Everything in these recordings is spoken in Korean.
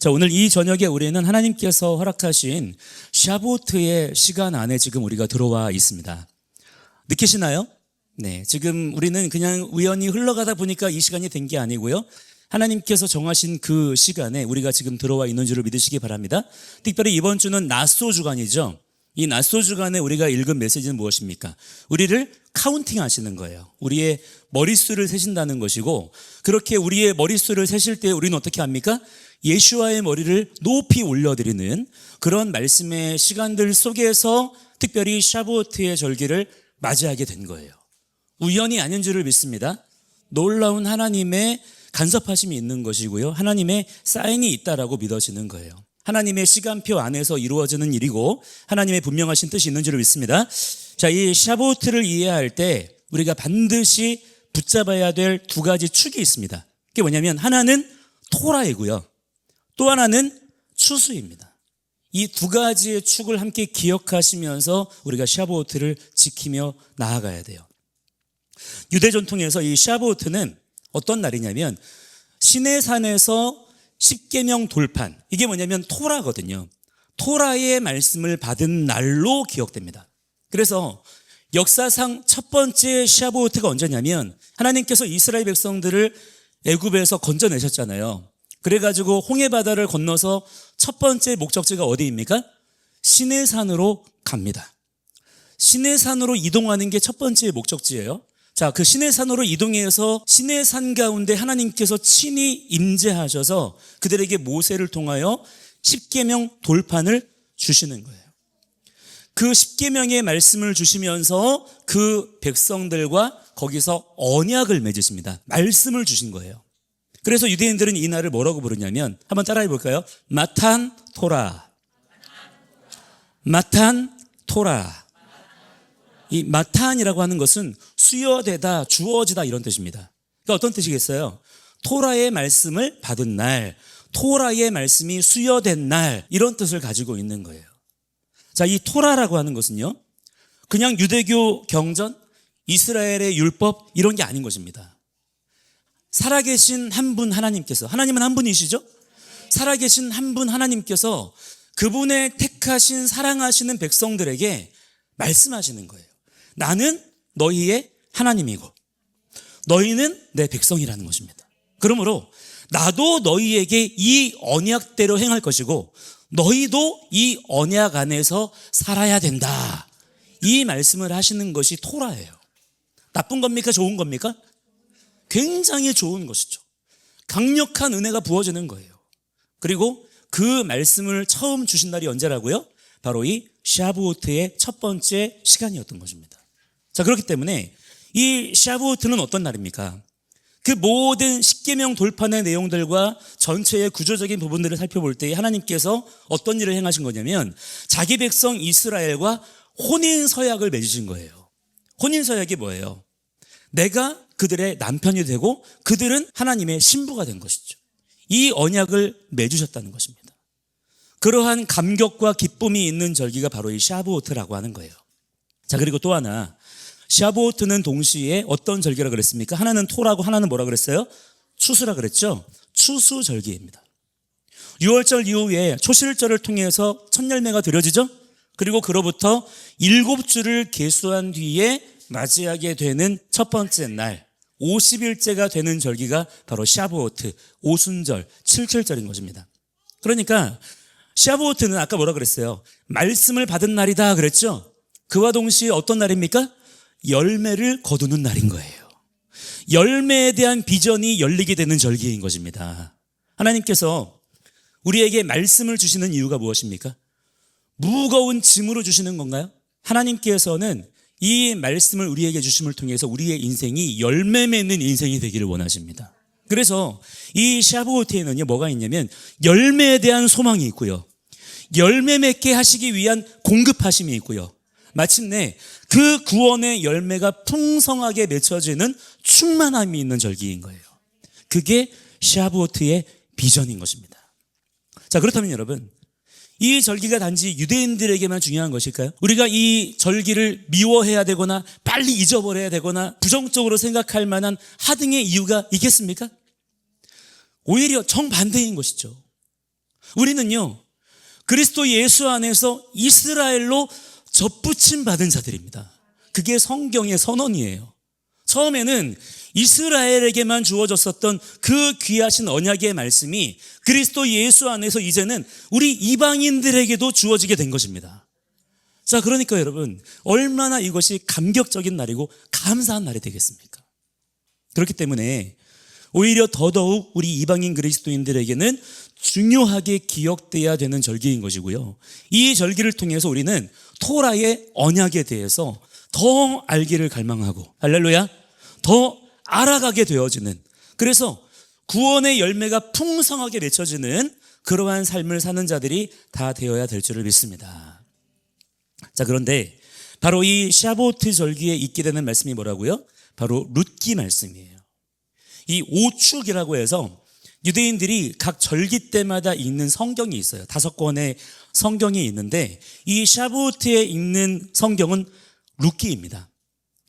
자, 오늘 이 저녁에 우리는 하나님께서 허락하신 샤보트의 시간 안에 지금 우리가 들어와 있습니다. 느끼시나요? 네, 지금 우리는 그냥 우연히 흘러가다 보니까 이 시간이 된 게 아니고요. 하나님께서 정하신 그 시간에 우리가 지금 들어와 있는 줄을 믿으시기 바랍니다. 특별히 이번 주는 나소 주간이죠. 이 나소 주간에 우리가 읽은 메시지는 무엇입니까? 우리를 카운팅 하시는 거예요. 우리의 머릿수를 세신다는 것이고, 그렇게 우리의 머릿수를 세실 때 우리는 어떻게 합니까? 예수와의 머리를 높이 올려드리는 그런 말씀의 시간들 속에서 특별히 샤보트의 절기를 맞이하게 된 거예요. 우연이 아닌 줄을 믿습니다. 놀라운 하나님의 간섭하심이 있는 것이고요. 하나님의 사인이 있다라고 믿어지는 거예요. 하나님의 시간표 안에서 이루어지는 일이고 하나님의 분명하신 뜻이 있는 줄을 믿습니다. 자, 이 샤보트를 이해할 때 우리가 반드시 붙잡아야 될 두 가지 축이 있습니다. 그게 뭐냐면 하나는 토라이고요. 또 하나는 추수입니다. 이 두 가지의 축을 함께 기억하시면서 우리가 샤보트를 지키며 나아가야 돼요. 유대 전통에서 이 샤보트는 어떤 날이냐면 시내산에서 십계명 돌판, 이게 뭐냐면 토라거든요. 토라의 말씀을 받은 날로 기억됩니다. 그래서 역사상 첫 번째 샤보트가 언제냐면 하나님께서 이스라엘 백성들을 애굽에서 건져내셨잖아요. 그래가지고 홍해바다를 건너서 첫 번째 목적지가 어디입니까? 시내산으로 갑니다. 시내산으로 이동하는 게 첫 번째 목적지예요. 자, 그 시내산으로 이동해서 시내산 가운데 하나님께서 친히 임재하셔서 그들에게 모세를 통하여 십계명 돌판을 주시는 거예요. 그 십계명의 말씀을 주시면서 그 백성들과 거기서 언약을 맺으십니다. 말씀을 주신 거예요. 그래서 유대인들은 이 날을 뭐라고 부르냐면 한번 따라해 볼까요? 마탄 토라. 마탄 토라. 이 마탄이라고 하는 것은 수여되다, 주어지다 이런 뜻입니다. 그러니까 어떤 뜻이겠어요? 토라의 말씀을 받은 날, 토라의 말씀이 수여된 날, 이런 뜻을 가지고 있는 거예요. 자, 이 토라라고 하는 것은요, 그냥 유대교 경전, 이스라엘의 율법 이런 게 아닌 것입니다. 살아계신 한 분 하나님께서, 하나님은 한 분이시죠? 살아계신 한 분 하나님께서 그분의 택하신 사랑하시는 백성들에게 말씀하시는 거예요. 나는 너희의 하나님이고 너희는 내 백성이라는 것입니다. 그러므로 나도 너희에게 이 언약대로 행할 것이고 너희도 이 언약 안에서 살아야 된다. 이 말씀을 하시는 것이 토라예요. 나쁜 겁니까? 좋은 겁니까? 굉장히 좋은 것이죠. 강력한 은혜가 부어지는 거예요. 그리고 그 말씀을 처음 주신 날이 언제라고요? 바로 이 샤부오트의 첫 번째 시간이었던 것입니다. 자, 그렇기 때문에 이 샤부오트는 어떤 날입니까? 그 모든 십계명 돌판의 내용들과 전체의 구조적인 부분들을 살펴볼 때 하나님께서 어떤 일을 행하신 거냐면 자기 백성 이스라엘과 혼인서약을 맺으신 거예요. 혼인서약이 뭐예요? 내가 그들의 남편이 되고 그들은 하나님의 신부가 된 것이죠. 이 언약을 맺으셨다는 것입니다. 그러한 감격과 기쁨이 있는 절기가 바로 이 샤부오트라고 하는 거예요. 자, 그리고 또 하나, 샤부오트는 동시에 어떤 절기라 그랬습니까? 하나는 토라고 하나는 뭐라 그랬어요? 추수라 그랬죠? 추수절기입니다. 6월절 이후에 초실절을 통해서 첫 열매가 드려지죠? 그리고 그로부터 7주를 계수한 뒤에 맞이하게 되는 첫 번째 날, 50일째가 되는 절기가 바로 샤부오트, 오순절, 칠칠절인 것입니다. 그러니까 샤부오트는 아까 뭐라 그랬어요? 말씀을 받은 날이다 그랬죠? 그와 동시에 어떤 날입니까? 열매를 거두는 날인 거예요. 열매에 대한 비전이 열리게 되는 절기인 것입니다. 하나님께서 우리에게 말씀을 주시는 이유가 무엇입니까? 무거운 짐으로 주시는 건가요? 하나님께서는 이 말씀을 우리에게 주심을 통해서 우리의 인생이 열매 맺는 인생이 되기를 원하십니다. 그래서 이 샤부오트에는요, 뭐가 있냐면 열매에 대한 소망이 있고요, 열매 맺게 하시기 위한 공급하심이 있고요, 마침내 그 구원의 열매가 풍성하게 맺혀지는 충만함이 있는 절기인 거예요. 그게 샤부오트의 비전인 것입니다. 자, 그렇다면 여러분, 이 절기가 단지 유대인들에게만 중요한 것일까요? 우리가 이 절기를 미워해야 되거나 빨리 잊어버려야 되거나 부정적으로 생각할 만한 하등의 이유가 있겠습니까? 오히려 정반대인 것이죠. 우리는요, 그리스도 예수 안에서 이스라엘로 접붙임 받은 자들입니다. 그게 성경의 선언이에요. 처음에는 이스라엘에게만 주어졌었던 그 귀하신 언약의 말씀이 그리스도 예수 안에서 이제는 우리 이방인들에게도 주어지게 된 것입니다. 자, 그러니까 여러분, 얼마나 이것이 감격적인 날이고 감사한 날이 되겠습니까? 그렇기 때문에 오히려 더더욱 우리 이방인 그리스도인들에게는 중요하게 기억돼야 되는 절기인 것이고요. 이 절기를 통해서 우리는 토라의 언약에 대해서 더 알기를 갈망하고, 할렐루야, 더 알아가게 되어지는, 그래서 구원의 열매가 풍성하게 맺혀지는 그러한 삶을 사는 자들이 다 되어야 될 줄을 믿습니다. 자, 그런데 바로 이 샤보트 절기에 있게 되는 말씀이 뭐라고요? 바로 룻기 말씀이에요. 이 오축이라고 해서 유대인들이 각 절기 때마다 읽는 성경이 있어요. 5권의 성경이 있는데 이 샤보트에 읽는 성경은 룻기입니다.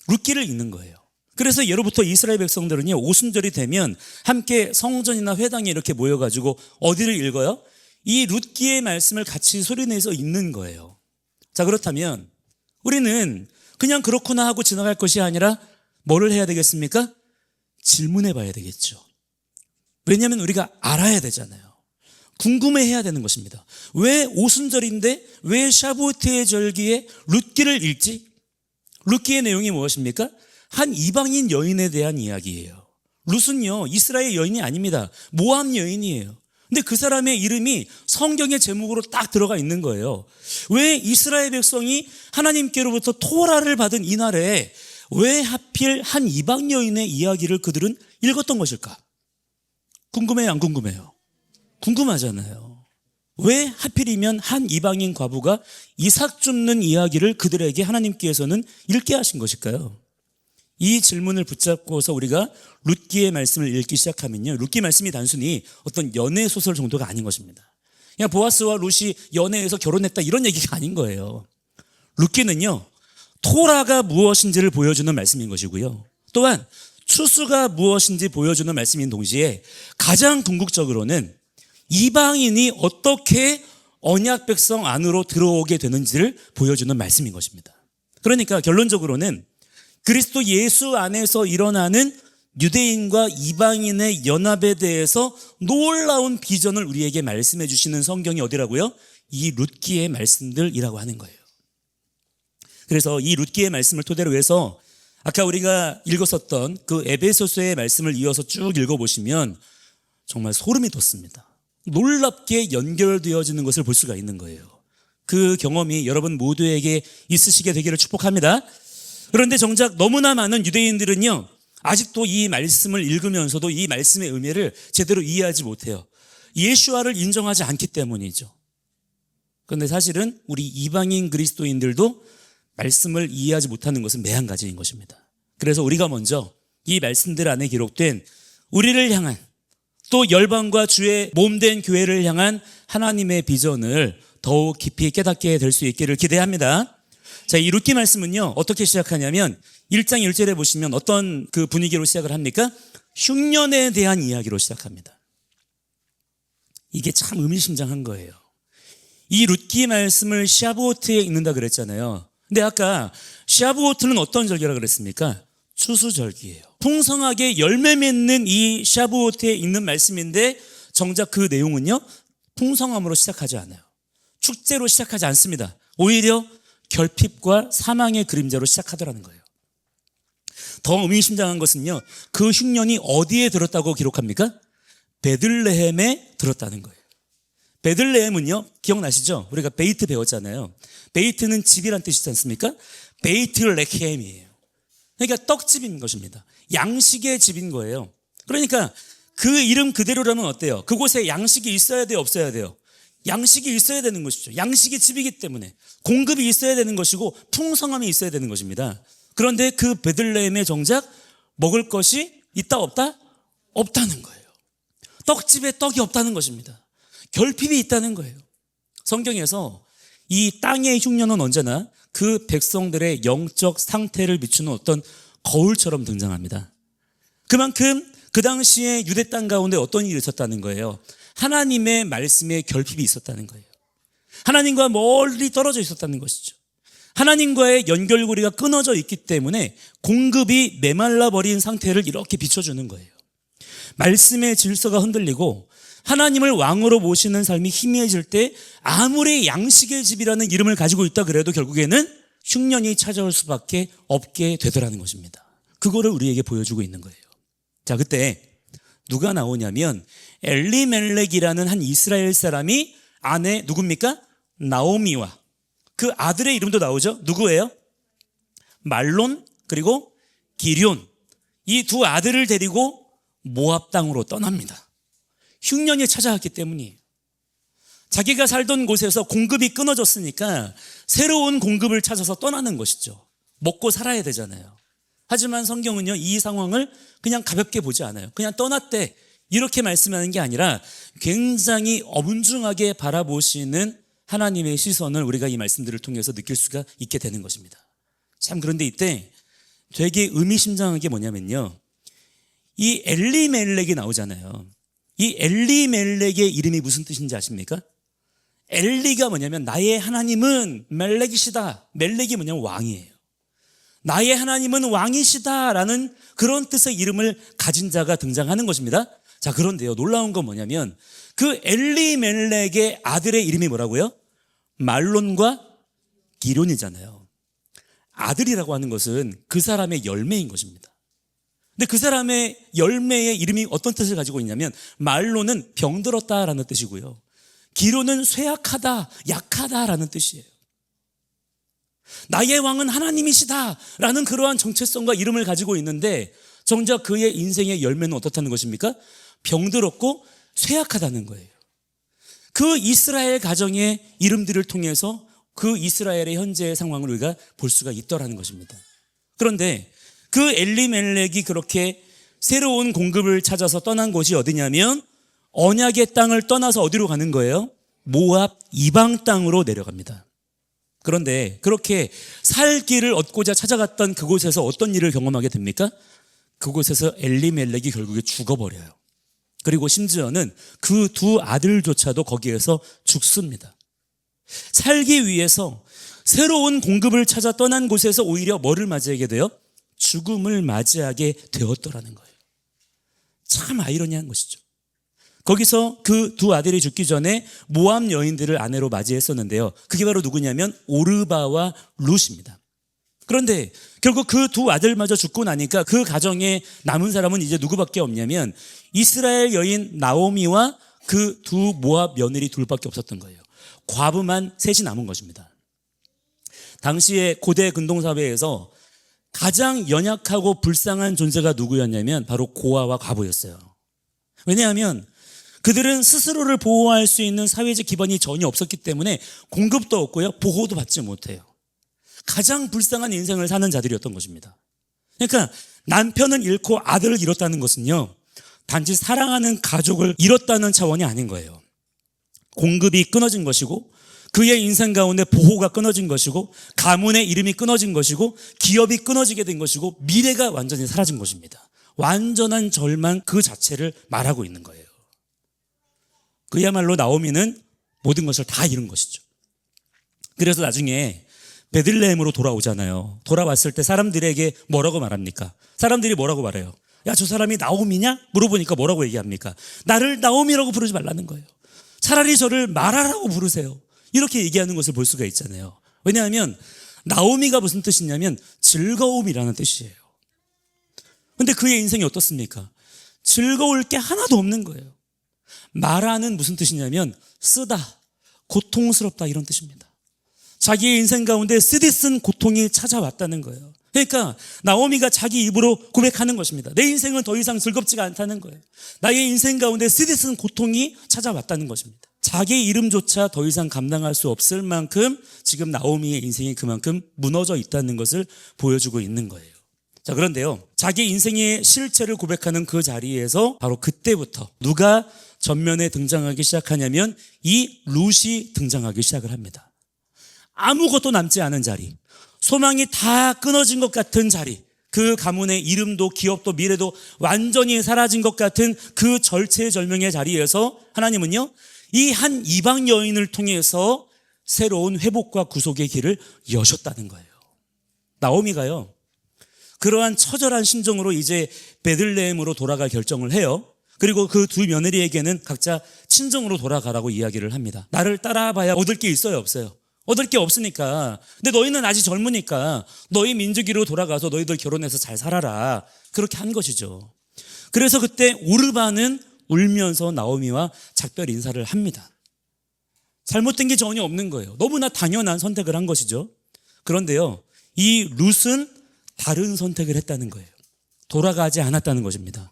룻기를 읽는 거예요. 그래서 예로부터 이스라엘 백성들은요, 오순절이 되면 함께 성전이나 회당에 이렇게 모여가지고 어디를 읽어요? 이 룻기의 말씀을 같이 소리내서 읽는 거예요. 자, 그렇다면 우리는 그냥 그렇구나 하고 지나갈 것이 아니라 뭐를 해야 되겠습니까? 질문해 봐야 되겠죠. 왜냐하면 우리가 알아야 되잖아요. 궁금해해야 되는 것입니다. 왜 오순절인데 왜 샤보트의 절기에 룻기를 읽지? 룻기의 내용이 무엇입니까? 한 이방인 여인에 대한 이야기예요. 룻은요, 이스라엘 여인이 아닙니다. 모압 여인이에요. 근데 그 사람의 이름이 성경의 제목으로 딱 들어가 있는 거예요. 왜 이스라엘 백성이 하나님께로부터 토라를 받은 이날에 왜 하필 한 이방 여인의 이야기를 그들은 읽었던 것일까? 궁금해요, 안 궁금해요? 궁금하잖아요. 왜 하필이면 한 이방인 과부가 이삭 줍는 이야기를 그들에게 하나님께서는 읽게 하신 것일까요? 이 질문을 붙잡고서 우리가 룻기의 말씀을 읽기 시작하면요, 룻기 말씀이 단순히 어떤 연애 소설 정도가 아닌 것입니다. 그냥 보아스와 룻이 연애해서 결혼했다 이런 얘기가 아닌 거예요. 룻기는요, 토라가 무엇인지를 보여주는 말씀인 것이고요, 또한 추수가 무엇인지 보여주는 말씀인 동시에 가장 궁극적으로는 이방인이 어떻게 언약 백성 안으로 들어오게 되는지를 보여주는 말씀인 것입니다. 그러니까 결론적으로는 그리스도 예수 안에서 일어나는 유대인과 이방인의 연합에 대해서 놀라운 비전을 우리에게 말씀해 주시는 성경이 어디라고요? 이 룻기의 말씀들이라고 하는 거예요. 그래서 이 룻기의 말씀을 토대로 해서 아까 우리가 읽었었던 그 에베소서의 말씀을 이어서 쭉 읽어보시면 정말 소름이 돋습니다. 놀랍게 연결되어지는 것을 볼 수가 있는 거예요. 그 경험이 여러분 모두에게 있으시게 되기를 축복합니다. 그런데 정작 너무나 많은 유대인들은요, 아직도 이 말씀을 읽으면서도 이 말씀의 의미를 제대로 이해하지 못해요. 예수와를 인정하지 않기 때문이죠. 그런데 사실은 우리 이방인 그리스도인들도 말씀을 이해하지 못하는 것은 매한가지인 것입니다. 그래서 우리가 먼저 이 말씀들 안에 기록된 우리를 향한, 또 열방과 주의 몸된 교회를 향한 하나님의 비전을 더욱 깊이 깨닫게 될 수 있기를 기대합니다. 자, 이 룻기 말씀은요, 어떻게 시작하냐면 1장 1절에 보시면 어떤 그 분위기로 시작을 합니까? 흉년에 대한 이야기로 시작합니다. 이게 참 의미심장한 거예요. 이 룻기 말씀을 샤부오트에 읽는다 그랬잖아요. 근데 아까 샤부오트는 어떤 절기라 그랬습니까? 추수절기예요. 풍성하게 열매 맺는 이 샤부오트에 읽는 말씀인데 정작 그 내용은요, 풍성함으로 시작하지 않아요. 축제로 시작하지 않습니다. 오히려 결핍과 사망의 그림자로 시작하더라는 거예요. 더 의미심장한 것은요, 그 흉년이 어디에 들었다고 기록합니까? 베들레헴에 들었다는 거예요. 베들레헴은요, 기억나시죠? 우리가 베이트 배웠잖아요. 베이트는 집이란 뜻이지 않습니까? 베이트레헴이에요. 그러니까 떡집인 것입니다. 양식의 집인 거예요. 그러니까 그 이름 그대로라면 어때요? 그곳에 양식이 있어야 돼요, 없어야 돼요? 양식이 있어야 되는 것이죠. 양식이 집이기 때문에 공급이 있어야 되는 것이고 풍성함이 있어야 되는 것입니다. 그런데 그 베들레헴에 정작 먹을 것이 있다 없다? 없다는 거예요. 떡집에 떡이 없다는 것입니다. 결핍이 있다는 거예요. 성경에서 이 땅의 흉년은 언제나 그 백성들의 영적 상태를 비추는 어떤 거울처럼 등장합니다. 그만큼 그 당시에 유대 땅 가운데 어떤 일이 있었다는 거예요. 하나님의 말씀에 결핍이 있었다는 거예요. 하나님과 멀리 떨어져 있었다는 것이죠. 하나님과의 연결고리가 끊어져 있기 때문에 공급이 메말라 버린 상태를 이렇게 비춰주는 거예요. 말씀의 질서가 흔들리고 하나님을 왕으로 모시는 삶이 희미해질 때 아무리 양식의 집이라는 이름을 가지고 있다 그래도 결국에는 흉년이 찾아올 수밖에 없게 되더라는 것입니다. 그거를 우리에게 보여주고 있는 거예요. 자, 그때 누가 나오냐면 엘리멜렉이라는 한 이스라엘 사람이 아내 누굽니까? 나오미와 그 아들의 이름도 나오죠. 누구예요? 말론 그리고 기럨, 이 두 아들을 데리고 모압 땅으로 떠납니다. 흉년이 찾아왔기 때문이에요. 자기가 살던 곳에서 공급이 끊어졌으니까 새로운 공급을 찾아서 떠나는 것이죠. 먹고 살아야 되잖아요. 하지만 성경은요, 이 상황을 그냥 가볍게 보지 않아요. 그냥 떠났대 이렇게 말씀하는 게 아니라 굉장히 엄중하게 바라보시는 하나님의 시선을 우리가 이 말씀들을 통해서 느낄 수가 있게 되는 것입니다. 참, 그런데 이때 되게 의미심장한 게 뭐냐면요, 이 엘리멜렉이 나오잖아요. 이 엘리멜렉의 이름이 무슨 뜻인지 아십니까? 엘리가 뭐냐면 나의 하나님은 멜렉이시다. 멜렉이 뭐냐면 왕이에요. 나의 하나님은 왕이시다라는 그런 뜻의 이름을 가진 자가 등장하는 것입니다. 자, 그런데요, 놀라운 건 뭐냐면 그 엘리멜렉의 아들의 이름이 뭐라고요? 말론과 기럨이잖아요. 아들이라고 하는 것은 그 사람의 열매인 것입니다. 근데 그 사람의 열매의 이름이 어떤 뜻을 가지고 있냐면 말론은 병들었다라는 뜻이고요, 기럨은 쇠약하다, 약하다라는 뜻이에요. 나의 왕은 하나님이시다라는 그러한 정체성과 이름을 가지고 있는데 정작 그의 인생의 열매는 어떻다는 것입니까? 병들었고 쇠약하다는 거예요. 그 이스라엘 가정의 이름들을 통해서 그 이스라엘의 현재의 상황을 우리가 볼 수가 있더라는 것입니다. 그런데 그 엘리멜렉이 그렇게 새로운 공급을 찾아서 떠난 곳이 어디냐면 언약의 땅을 떠나서 어디로 가는 거예요? 모압 이방 땅으로 내려갑니다. 그런데 그렇게 살 길을 얻고자 찾아갔던 그곳에서 어떤 일을 경험하게 됩니까? 그곳에서 엘리멜렉이 결국에 죽어버려요. 그리고 심지어는 그 두 아들조차도 거기에서 죽습니다. 살기 위해서 새로운 공급을 찾아 떠난 곳에서 오히려 뭐를 맞이하게 돼요? 죽음을 맞이하게 되었더라는 거예요. 참 아이러니한 것이죠. 거기서 그 두 아들이 죽기 전에 모압 여인들을 아내로 맞이했었는데요, 그게 바로 누구냐면 오르바와 룻입니다. 그런데 결국 그 두 아들마저 죽고 나니까 그 가정에 남은 사람은 이제 누구밖에 없냐면 이스라엘 여인 나오미와 그 두 모압 며느리 둘밖에 없었던 거예요. 과부만 셋이 남은 것입니다. 당시에 고대 근동사회에서 가장 연약하고 불쌍한 존재가 누구였냐면 바로 고아와 과부였어요. 왜냐하면 그들은 스스로를 보호할 수 있는 사회적 기반이 전혀 없었기 때문에 공급도 없고요, 보호도 받지 못해요. 가장 불쌍한 인생을 사는 자들이었던 것입니다. 그러니까 남편을 잃고 아들을 잃었다는 것은요, 단지 사랑하는 가족을 잃었다는 차원이 아닌 거예요. 공급이 끊어진 것이고 그의 인생 가운데 보호가 끊어진 것이고 가문의 이름이 끊어진 것이고 기업이 끊어지게 된 것이고 미래가 완전히 사라진 것입니다. 완전한 절망 그 자체를 말하고 있는 거예요. 그야말로 나오미는 모든 것을 다 잃은 것이죠. 그래서 나중에 베들레헴으로 돌아오잖아요. 돌아왔을 때 사람들에게 뭐라고 말합니까? 사람들이 뭐라고 말해요? 야, 저 사람이 나오미냐? 물어보니까 뭐라고 얘기합니까? 나를 나오미라고 부르지 말라는 거예요. 차라리 저를 마라라고 부르세요. 이렇게 얘기하는 것을 볼 수가 있잖아요. 왜냐하면 나오미가 무슨 뜻이냐면 즐거움이라는 뜻이에요. 근데 그의 인생이 어떻습니까? 즐거울 게 하나도 없는 거예요. 마라는 무슨 뜻이냐면 쓰다, 고통스럽다 이런 뜻입니다. 자기의 인생 가운데 쓰디쓴 고통이 찾아왔다는 거예요. 그러니까 나오미가 자기 입으로 고백하는 것입니다. 내 인생은 더 이상 즐겁지가 않다는 거예요. 나의 인생 가운데 쓰디쓴 고통이 찾아왔다는 것입니다. 자기 이름조차 더 이상 감당할 수 없을 만큼 지금 나오미의 인생이 그만큼 무너져 있다는 것을 보여주고 있는 거예요. 자, 그런데요, 자기 인생의 실체를 고백하는 그 자리에서 바로 그때부터 누가 전면에 등장하기 시작하냐면 이 룻이 등장하기 시작을 합니다. 아무것도 남지 않은 자리, 소망이 다 끊어진 것 같은 자리, 그 가문의 이름도 기업도 미래도 완전히 사라진 것 같은 그 절체절명의 자리에서 하나님은요, 이 한 이방 여인을 통해서 새로운 회복과 구속의 길을 여셨다는 거예요. 나오미가요, 그러한 처절한 심정으로 이제 베들레헴으로 돌아갈 결정을 해요. 그리고 그 두 며느리에게는 각자 친정으로 돌아가라고 이야기를 합니다. 나를 따라봐야 얻을 게 있어요, 없어요? 얻을 게 없으니까. 근데 너희는 아직 젊으니까 너희 민족으로 돌아가서 너희들 결혼해서 잘 살아라. 그렇게 한 것이죠. 그래서 그때 오르바는 울면서 나오미와 작별 인사를 합니다. 잘못된 게 전혀 없는 거예요. 너무나 당연한 선택을 한 것이죠. 그런데요, 이 룻은 다른 선택을 했다는 거예요. 돌아가지 않았다는 것입니다.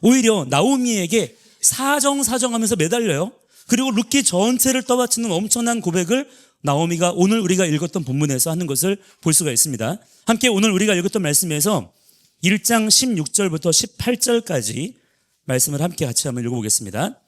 오히려 나오미에게 사정하면서 매달려요. 그리고 룻기 전체를 떠받치는 엄청난 고백을 나오미가 오늘 우리가 읽었던 본문에서 하는 것을 볼 수가 있습니다. 함께 오늘 우리가 읽었던 말씀에서 1장 16절부터 18절까지 말씀을 함께 같이 한번 읽어보겠습니다.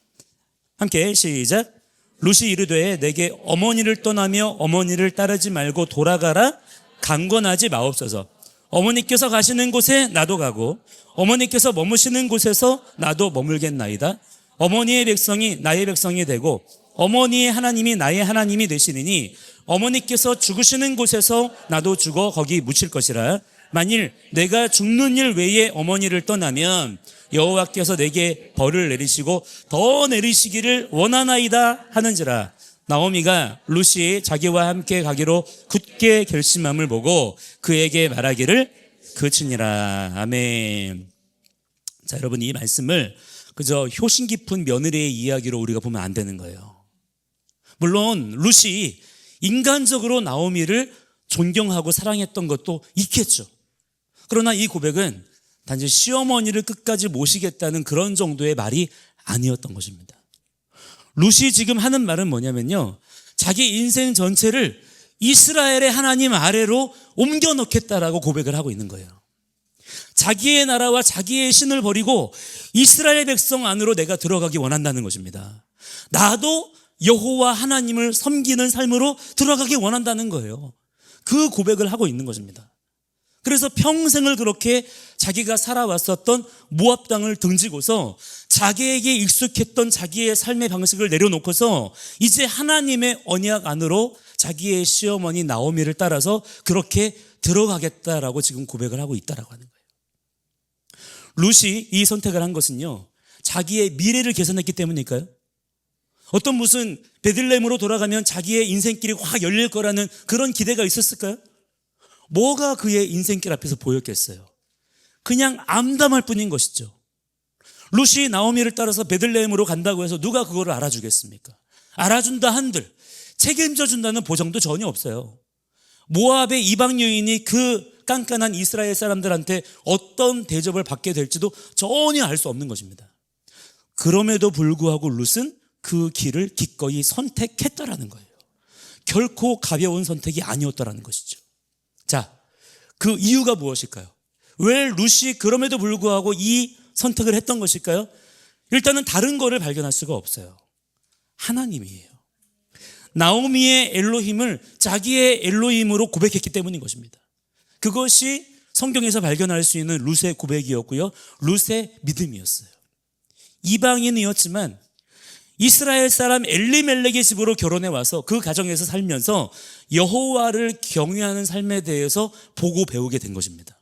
함께 시작. 룻이 이르되 내게 어머니를 떠나며 어머니를 따르지 말고 돌아가라 강권하지 마옵소서. 어머니께서 가시는 곳에 나도 가고 어머니께서 머무시는 곳에서 나도 머물겠나이다. 어머니의 백성이 나의 백성이 되고 어머니의 하나님이 나의 하나님이 되시리니 어머니께서 죽으시는 곳에서 나도 죽어 거기 묻힐 것이라. 만일 내가 죽는 일 외에 어머니를 떠나면 여호와께서 내게 벌을 내리시고 더 내리시기를 원하나이다 하는지라. 나오미가 룻이 자기와 함께 가기로 굳게 결심함을 보고 그에게 말하기를 그치니라. 아멘. 자, 여러분, 이 말씀을 그저 효심 깊은 며느리의 이야기로 우리가 보면 안 되는 거예요. 물론 룻이 인간적으로 나오미를 존경하고 사랑했던 것도 있겠죠. 그러나 이 고백은 단지 시어머니를 끝까지 모시겠다는 그런 정도의 말이 아니었던 것입니다. 룻이 지금 하는 말은 뭐냐면요, 자기 인생 전체를 이스라엘의 하나님 아래로 옮겨 놓겠다라고 고백을 하고 있는 거예요. 자기의 나라와 자기의 신을 버리고 이스라엘 백성 안으로 내가 들어가기 원한다는 것입니다. 나도 여호와 하나님을 섬기는 삶으로 들어가기 원한다는 거예요. 그 고백을 하고 있는 것입니다. 그래서 평생을 그렇게 자기가 살아왔었던 모압 땅을 등지고서 자기에게 익숙했던 자기의 삶의 방식을 내려놓고서 이제 하나님의 언약 안으로 자기의 시어머니 나오미를 따라서 그렇게 들어가겠다라고 지금 고백을 하고 있다라고 하는 거예요. 룻이 이 선택을 한 것은요, 자기의 미래를 계산했기 때문일까요? 어떤 무슨 베들레헴으로 돌아가면 자기의 인생길이 확 열릴 거라는 그런 기대가 있었을까요? 뭐가 그의 인생길 앞에서 보였겠어요? 그냥 암담할 뿐인 것이죠. 룻이 나오미를 따라서 베들레헴으로 간다고 해서 누가 그거를 알아주겠습니까? 알아준다 한들 책임져 준다는 보장도 전혀 없어요. 모압의 이방 여인이 그 깐깐한 이스라엘 사람들한테 어떤 대접을 받게 될지도 전혀 알 수 없는 것입니다. 그럼에도 불구하고 룻은 그 길을 기꺼이 선택했다라는 거예요. 결코 가벼운 선택이 아니었다라는 것이죠. 자, 그 이유가 무엇일까요? 왜 룻이 그럼에도 불구하고 이 선택을 했던 것일까요? 일단은 다른 거를 발견할 수가 없어요. 하나님이에요. 나오미의 엘로힘을 자기의 엘로힘으로 고백했기 때문인 것입니다. 그것이 성경에서 발견할 수 있는 룻의 고백이었고요, 룻의 믿음이었어요. 이방인이었지만 이스라엘 사람 엘리멜렉의 집으로 결혼해 와서 그 가정에서 살면서 여호와를 경외하는 삶에 대해서 보고 배우게 된 것입니다.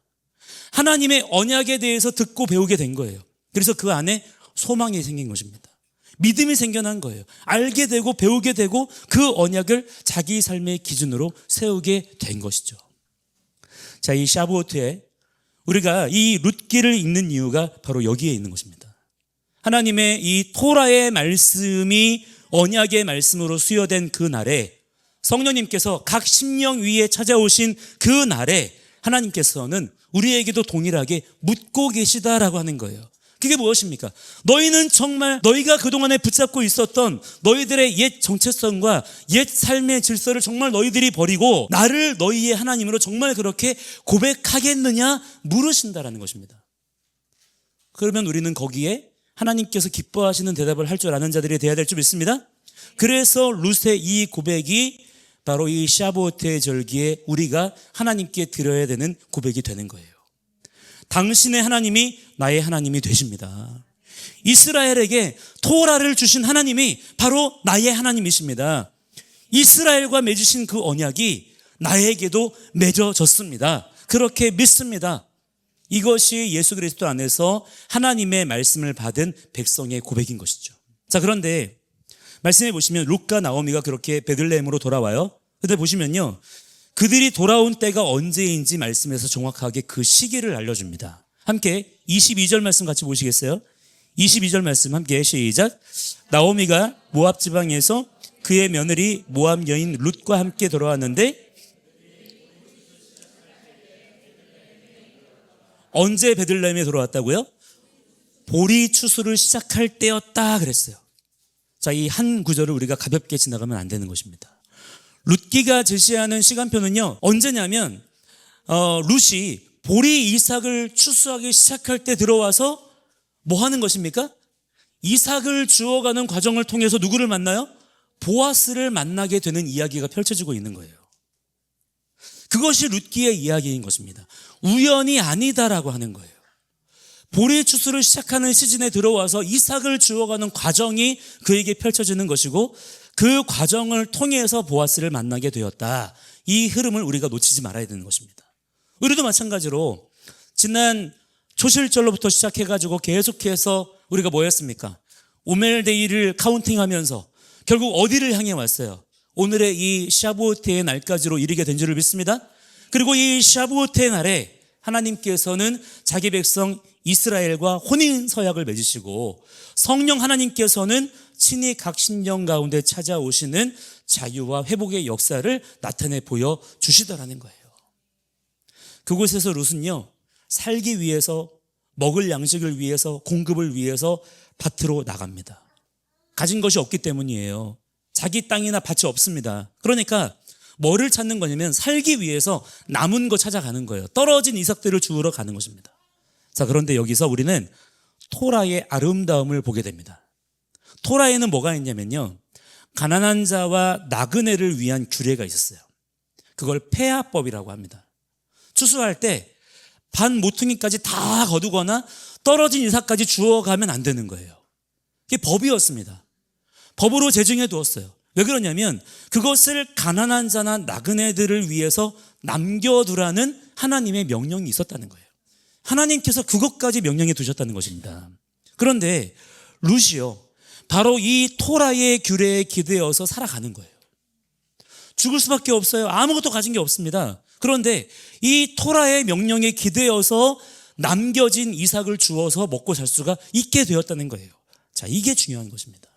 하나님의 언약에 대해서 듣고 배우게 된 거예요. 그래서 그 안에 소망이 생긴 것입니다. 믿음이 생겨난 거예요. 알게 되고 배우게 되고 그 언약을 자기 삶의 기준으로 세우게 된 것이죠. 자, 이 샤부오트에 우리가 이 룻기를 읽는 이유가 바로 여기에 있는 것입니다. 하나님의 이 토라의 말씀이 언약의 말씀으로 수여된 그 날에, 성령님께서 각 심령 위에 찾아오신 그 날에 하나님께서는 우리에게도 동일하게 묻고 계시다라고 하는 거예요. 그게 무엇입니까? 너희는 정말 너희가 그동안에 붙잡고 있었던 너희들의 옛 정체성과 옛 삶의 질서를 정말 너희들이 버리고 나를 너희의 하나님으로 정말 그렇게 고백하겠느냐 물으신다라는 것입니다. 그러면 우리는 거기에 하나님께서 기뻐하시는 대답을 할 줄 아는 자들이 되어야 될 줄 믿습니다. 그래서 룻의 이 고백이 바로 이 샤부오트의 절기에 우리가 하나님께 드려야 되는 고백이 되는 거예요. 당신의 하나님이 나의 하나님이 되십니다. 이스라엘에게 토라를 주신 하나님이 바로 나의 하나님이십니다. 이스라엘과 맺으신 그 언약이 나에게도 맺어졌습니다. 그렇게 믿습니다. 이것이 예수 그리스도 안에서 하나님의 말씀을 받은 백성의 고백인 것이죠. 자, 그런데 말씀해 보시면 룻과 나오미가 그렇게 베들레헴으로 돌아와요. 그때 보시면요, 그들이 돌아온 때가 언제인지 말씀에서 정확하게 그 시기를 알려줍니다. 함께 22절 말씀 같이 보시겠어요? 22절 말씀 함께 시작. 나오미가 모압 지방에서 그의 며느리 모압 여인 룻과 함께 돌아왔는데 언제 베들레헴에 돌아왔다고요? 보리 추수를 시작할 때였다 그랬어요. 자, 이 한 구절을 우리가 가볍게 지나가면 안 되는 것입니다. 룻기가 제시하는 시간표는요, 언제냐면 룻이 보리 이삭을 추수하기 시작할 때 들어와서 뭐 하는 것입니까? 이삭을 주워가는 과정을 통해서 누구를 만나요? 보아스를 만나게 되는 이야기가 펼쳐지고 있는 거예요. 그것이 룻기의 이야기인 것입니다. 우연이 아니다라고 하는 거예요. 보리 추수를 시작하는 시즌에 들어와서 이삭을 주워가는 과정이 그에게 펼쳐지는 것이고 그 과정을 통해서 보아스를 만나게 되었다. 이 흐름을 우리가 놓치지 말아야 되는 것입니다. 우리도 마찬가지로 지난 초실절로부터 시작해가지고 계속해서 우리가 뭐였습니까? 오멜데이를 카운팅하면서 결국 어디를 향해 왔어요? 오늘의 이 샤부오트의 날까지로 이르게 된 줄을 믿습니다. 그리고 이 샤부오트의 날에 하나님께서는 자기 백성 이스라엘과 혼인서약을 맺으시고 성령 하나님께서는 친히 각 심령 가운데 찾아오시는 자유와 회복의 역사를 나타내 보여주시더라는 거예요. 그곳에서 룻은요, 살기 위해서, 먹을 양식을 위해서, 공급을 위해서 밭으로 나갑니다. 가진 것이 없기 때문이에요. 자기 땅이나 밭이 없습니다. 그러니까 뭐를 찾는 거냐면 살기 위해서 남은 거 찾아가는 거예요. 떨어진 이삭들을 주우러 가는 것입니다. 자, 그런데 여기서 우리는 토라의 아름다움을 보게 됩니다. 토라에는 뭐가 있냐면요, 가난한 자와 나그네를 위한 규례가 있었어요. 그걸 폐하법이라고 합니다. 추수할 때 반 모퉁이까지 다 거두거나 떨어진 이삭까지 주워가면 안 되는 거예요. 이게 법이었습니다. 법으로 제정해 두었어요. 왜 그러냐면 그것을 가난한 자나 나그네들을 위해서 남겨두라는 하나님의 명령이 있었다는 거예요. 하나님께서 그것까지 명령해 두셨다는 것입니다. 그런데 룻이요, 바로 이 토라의 규례에 기대어서 살아가는 거예요. 죽을 수밖에 없어요. 아무것도 가진 게 없습니다. 그런데 이 토라의 명령에 기대어서 남겨진 이삭을 주어서 먹고 살 수가 있게 되었다는 거예요. 자, 이게 중요한 것입니다.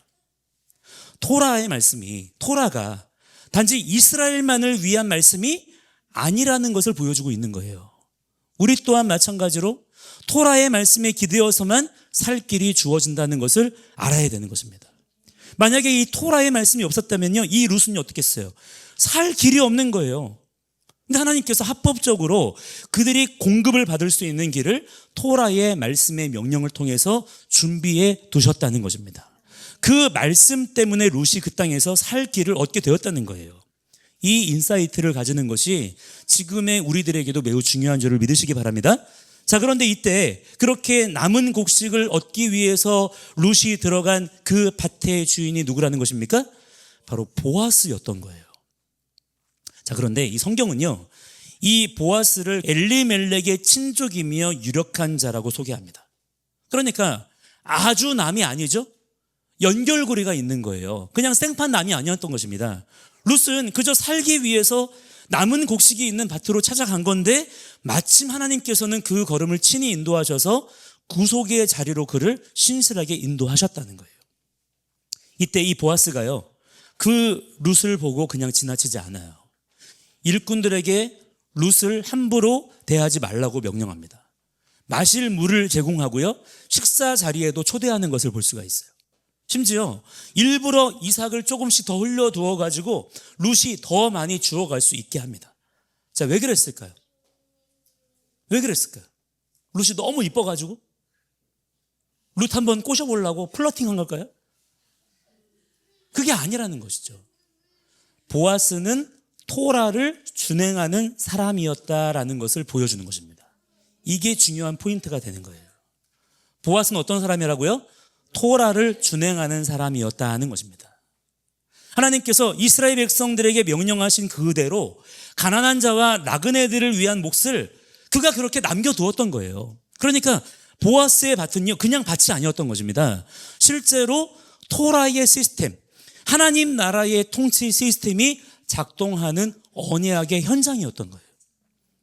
토라의 말씀이, 토라가 단지 이스라엘만을 위한 말씀이 아니라는 것을 보여주고 있는 거예요. 우리 또한 마찬가지로 토라의 말씀에 기대어서만 살 길이 주어진다는 것을 알아야 되는 것입니다. 만약에 이 토라의 말씀이 없었다면요, 이 룻은 어떻게 했어요? 살 길이 없는 거예요. 근데 하나님께서 합법적으로 그들이 공급을 받을 수 있는 길을 토라의 말씀의 명령을 통해서 준비해 두셨다는 것입니다. 그 말씀 때문에 룻이 그 땅에서 살 길을 얻게 되었다는 거예요. 이 인사이트를 가지는 것이 지금의 우리들에게도 매우 중요한 줄을 믿으시기 바랍니다. 자, 그런데 이때 그렇게 남은 곡식을 얻기 위해서 룻이 들어간 그 밭의 주인이 누구라는 것입니까? 바로 보아스였던 거예요. 자, 그런데 이 성경은요, 이 보아스를 엘리멜렉의 친족이며 유력한 자라고 소개합니다. 그러니까 아주 남이 아니죠? 연결고리가 있는 거예요. 그냥 생판 남이 아니었던 것입니다. 룻은 그저 살기 위해서 남은 곡식이 있는 밭으로 찾아간 건데 마침 하나님께서는 그 걸음을 친히 인도하셔서 구속의 자리로 그를 신실하게 인도하셨다는 거예요. 이때 이 보아스가요, 그 룻을 보고 그냥 지나치지 않아요. 일꾼들에게 룻을 함부로 대하지 말라고 명령합니다. 마실 물을 제공하고요, 식사 자리에도 초대하는 것을 볼 수가 있어요. 심지어 일부러 이삭을 조금씩 더 흘려두어 가지고 룻이 더 많이 주워갈 수 있게 합니다. 자, 왜 그랬을까요? 왜 그랬을까요? 룻이 너무 이뻐가지고? 룻 한번 꼬셔보려고 플러팅한 걸까요? 그게 아니라는 것이죠. 보아스는 토라를 준행하는 사람이었다라는 것을 보여주는 것입니다. 이게 중요한 포인트가 되는 거예요. 보아스는 어떤 사람이라고요? 토라를 준행하는 사람이었다는 것입니다. 하나님께서 이스라엘 백성들에게 명령하신 그대로 가난한 자와 나그네들을 위한 몫을 그가 그렇게 남겨두었던 거예요. 그러니까 보아스의 밭은요, 그냥 밭이 아니었던 것입니다. 실제로 토라의 시스템, 하나님 나라의 통치 시스템이 작동하는 언약의 현장이었던 거예요.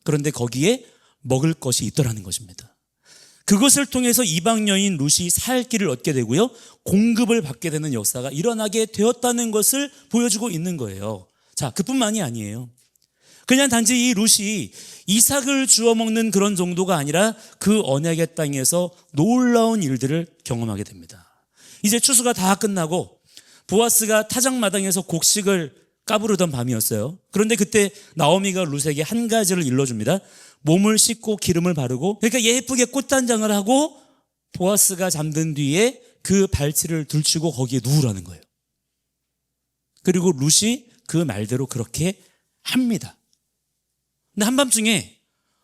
그런데 거기에 먹을 것이 있더라는 것입니다. 그것을 통해서 이방 여인 룻이 살 길을 얻게 되고요, 공급을 받게 되는 역사가 일어나게 되었다는 것을 보여주고 있는 거예요. 자, 그뿐만이 아니에요. 그냥 단지 이 룻이 이삭을 주워 먹는 그런 정도가 아니라 그 언약의 땅에서 놀라운 일들을 경험하게 됩니다. 이제 추수가 다 끝나고 보아스가 타작마당에서 곡식을 까부르던 밤이었어요. 그런데 그때 나오미가 룻에게 한 가지를 일러줍니다. 몸을 씻고 기름을 바르고, 그러니까 예쁘게 꽃단장을 하고 보아스가 잠든 뒤에 그 발치를 들추고 거기에 누우라는 거예요. 그리고 룻이 그 말대로 그렇게 합니다. 근데 한밤중에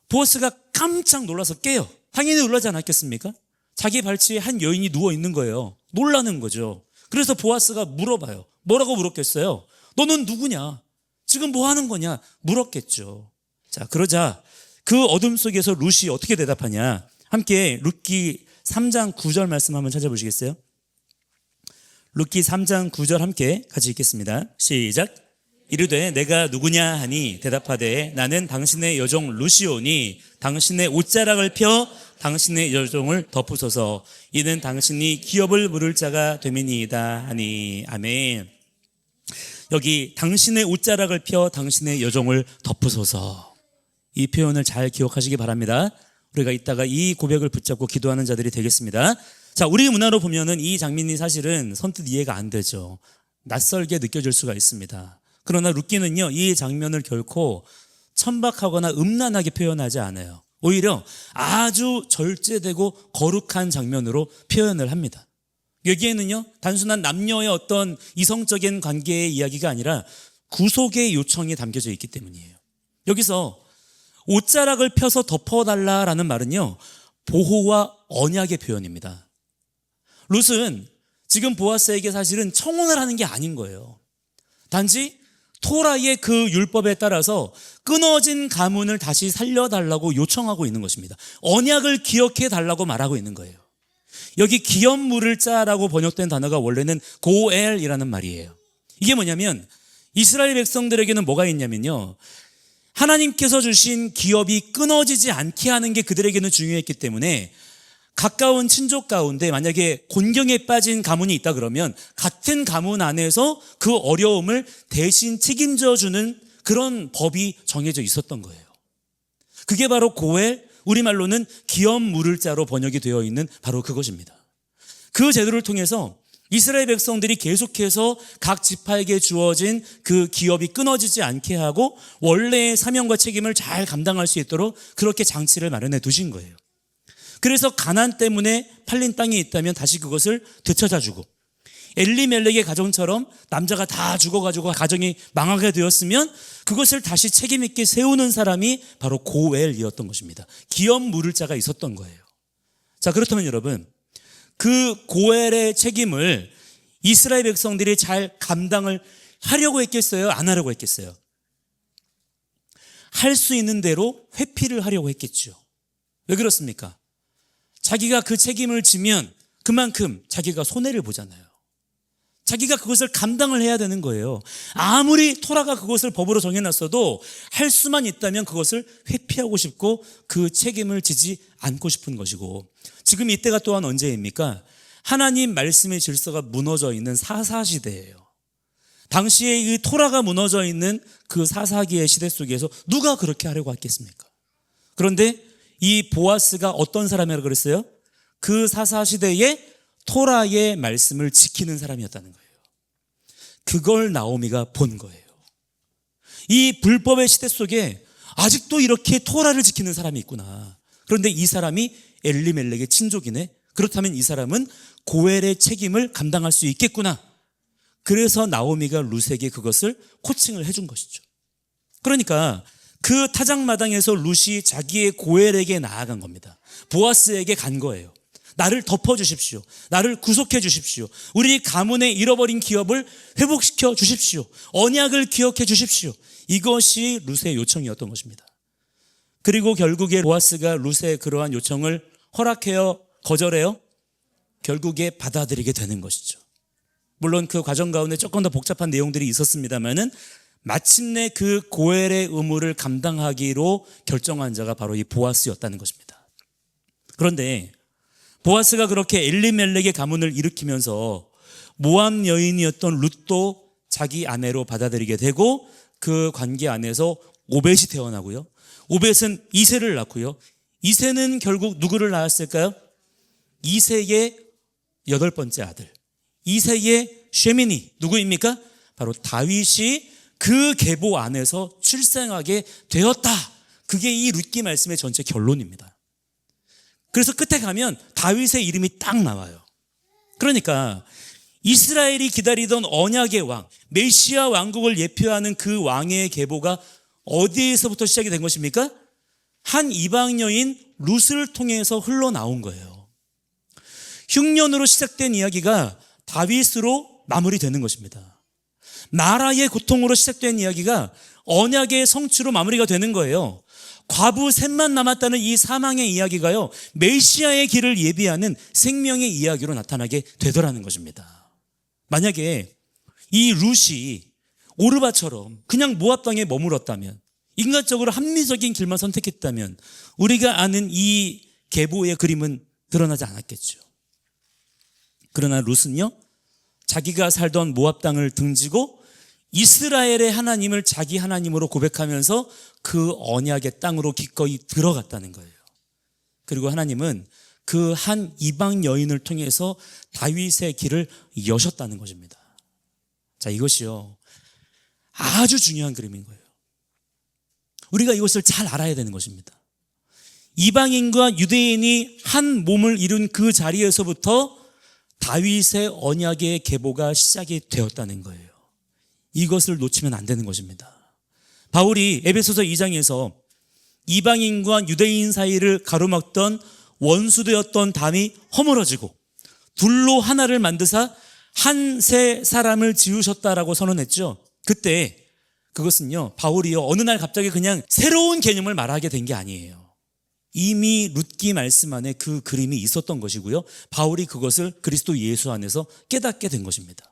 보아스가 깜짝 놀라서 깨요. 당연히 놀라지 않았겠습니까? 자기 발치에 한 여인이 누워 있는 거예요. 놀라는 거죠. 그래서 보아스가 물어봐요. 뭐라고 물었겠어요? 너는 누구냐? 지금 뭐 하는 거냐? 물었겠죠. 자, 그러자 그 어둠 속에서 룻이 어떻게 대답하냐? 함께 룻기 3장 9절 말씀 한번 찾아보시겠어요? 룻기 3장 9절 함께 같이 읽겠습니다. 시작. 이르되 내가 누구냐 하니 대답하되 나는 당신의 여종 룻이오니 당신의 옷자락을 펴 당신의 여종을 덮으소서. 이는 당신이 기업을 물을 자가 됨이니이다 하니. 아멘. 여기 당신의 옷자락을 펴 당신의 여종을 덮으소서, 이 표현을 잘 기억하시기 바랍니다. 우리가 이따가 이 고백을 붙잡고 기도하는 자들이 되겠습니다. 자, 우리 문화로 보면은 이 장면이 사실은 선뜻 이해가 안 되죠. 낯설게 느껴질 수가 있습니다. 그러나 룻기는요, 이 장면을 결코 천박하거나 음란하게 표현하지 않아요. 오히려 아주 절제되고 거룩한 장면으로 표현을 합니다. 여기에는요, 단순한 남녀의 어떤 이성적인 관계의 이야기가 아니라 구속의 요청이 담겨져 있기 때문이에요. 여기서 옷자락을 펴서 덮어달라라는 말은요, 보호와 언약의 표현입니다. 룻은 지금 보아스에게 사실은 청혼을 하는 게 아닌 거예요. 단지 토라의 그 율법에 따라서 끊어진 가문을 다시 살려달라고 요청하고 있는 것입니다. 언약을 기억해 달라고 말하고 있는 거예요. 여기 기업 물을 자라고 번역된 단어가 원래는 고엘이라는 말이에요. 이게 뭐냐면 이스라엘 백성들에게는 뭐가 있냐면요, 하나님께서 주신 기업이 끊어지지 않게 하는 게 그들에게는 중요했기 때문에 가까운 친족 가운데 만약에 곤경에 빠진 가문이 있다 그러면 같은 가문 안에서 그 어려움을 대신 책임져 주는 그런 법이 정해져 있었던 거예요. 그게 바로 고엘, 우리말로는 기업 물을 자로 번역이 되어 있는 바로 그것입니다. 그 제도를 통해서 이스라엘 백성들이 계속해서 각 지파에게 주어진 그 기업이 끊어지지 않게 하고 원래의 사명과 책임을 잘 감당할 수 있도록 그렇게 장치를 마련해 두신 거예요. 그래서 가난 때문에 팔린 땅이 있다면 다시 그것을 되찾아주고, 엘리멜렉의 가정처럼 남자가 다 죽어가지고 가정이 망하게 되었으면 그것을 다시 책임 있게 세우는 사람이 바로 고엘이었던 것입니다. 기업 물을 자가 있었던 거예요. 자, 그렇다면 여러분, 그 고엘의 책임을 이스라엘 백성들이 잘 감당을 하려고 했겠어요? 안 하려고 했겠어요? 할 수 있는 대로 회피를 하려고 했겠죠. 왜 그렇습니까? 자기가 그 책임을 지면 그만큼 자기가 손해를 보잖아요. 자기가 그것을 감당을 해야 되는 거예요. 아무리 토라가 그것을 법으로 정해놨어도 할 수만 있다면 그것을 회피하고 싶고 그 책임을 지지 않고 싶은 것이고, 지금 이때가 또한 언제입니까? 하나님 말씀의 질서가 무너져 있는 사사시대예요. 당시에 이 토라가 무너져 있는 그 사사기의 시대 속에서 누가 그렇게 하려고 했겠습니까? 그런데 이 보아스가 어떤 사람이라고 그랬어요? 그 사사시대에 토라의 말씀을 지키는 사람이었다는 거예요. 그걸 나오미가 본 거예요. 이 불법의 시대 속에 아직도 이렇게 토라를 지키는 사람이 있구나. 그런데 이 사람이 엘리멜렉의 친족이네. 그렇다면 이 사람은 고엘의 책임을 감당할 수 있겠구나. 그래서 나오미가 룻에게 그것을 코칭을 해준 것이죠. 그러니까 그 타작마당에서 룻이 자기의 고엘에게 나아간 겁니다. 보아스에게 간 거예요. 나를 덮어주십시오. 나를 구속해 주십시오. 우리 가문의 잃어버린 기업을 회복시켜 주십시오. 언약을 기억해 주십시오. 이것이 룻의 요청이었던 것입니다. 그리고 결국에 보아스가 룻의 그러한 요청을 허락해요? 거절해요? 결국에 받아들이게 되는 것이죠. 물론 그 과정 가운데 조금 더 복잡한 내용들이 있었습니다만은 마침내 그 고엘의 의무를 감당하기로 결정한 자가 바로 이 보아스였다는 것입니다. 그런데 보아스가 그렇게 엘리멜렉의 가문을 일으키면서 모압 여인이었던 룻도 자기 아내로 받아들이게 되고 그 관계 안에서 오벳이 태어나고요. 오벳은 이새를 낳고요. 이새는 결국 누구를 낳았을까요? 이새의 8번째 아들, 이새의 쉐미니, 누구입니까? 바로 다윗이 그 계보 안에서 출생하게 되었다. 그게 이 룻기 말씀의 전체 결론입니다. 그래서 끝에 가면 다윗의 이름이 딱 나와요. 그러니까 이스라엘이 기다리던 언약의 왕, 메시아 왕국을 예표하는 그 왕의 계보가 어디에서부터 시작이 된 것입니까? 한 이방 여인 룻을 통해서 흘러나온 거예요. 흉년으로 시작된 이야기가 다윗으로 마무리되는 것입니다. 나라의 고통으로 시작된 이야기가 언약의 성취로 마무리가 되는 거예요. 과부 셋만 남았다는 이 사망의 이야기가요, 메시아의 길을 예비하는 생명의 이야기로 나타나게 되더라는 것입니다. 만약에 이 룻이 오르바처럼 그냥 모압 땅에 머물렀다면, 인간적으로 합리적인 길만 선택했다면 우리가 아는 이 계보의 그림은 드러나지 않았겠죠. 그러나 룻은요, 자기가 살던 모압 땅을 등지고 이스라엘의 하나님을 자기 하나님으로 고백하면서 그 언약의 땅으로 기꺼이 들어갔다는 거예요. 그리고 하나님은 그 한 이방 여인을 통해서 다윗의 길을 여셨다는 것입니다. 자, 이것이요, 아주 중요한 그림인 거예요. 우리가 이것을 잘 알아야 되는 것입니다. 이방인과 유대인이 한 몸을 이룬 그 자리에서부터 다윗의 언약의 계보가 시작이 되었다는 거예요. 이것을 놓치면 안 되는 것입니다. 바울이 에베소서 2장에서 이방인과 유대인 사이를 가로막던 원수되었던 담이 허물어지고 둘로 하나를 만드사 한 세 사람을 지으셨다라고 선언했죠. 그때 그것은요, 바울이요, 어느 날 갑자기 그냥 새로운 개념을 말하게 된 게 아니에요. 이미 룻기 말씀 안에 그 그림이 있었던 것이고요, 바울이 그것을 그리스도 예수 안에서 깨닫게 된 것입니다.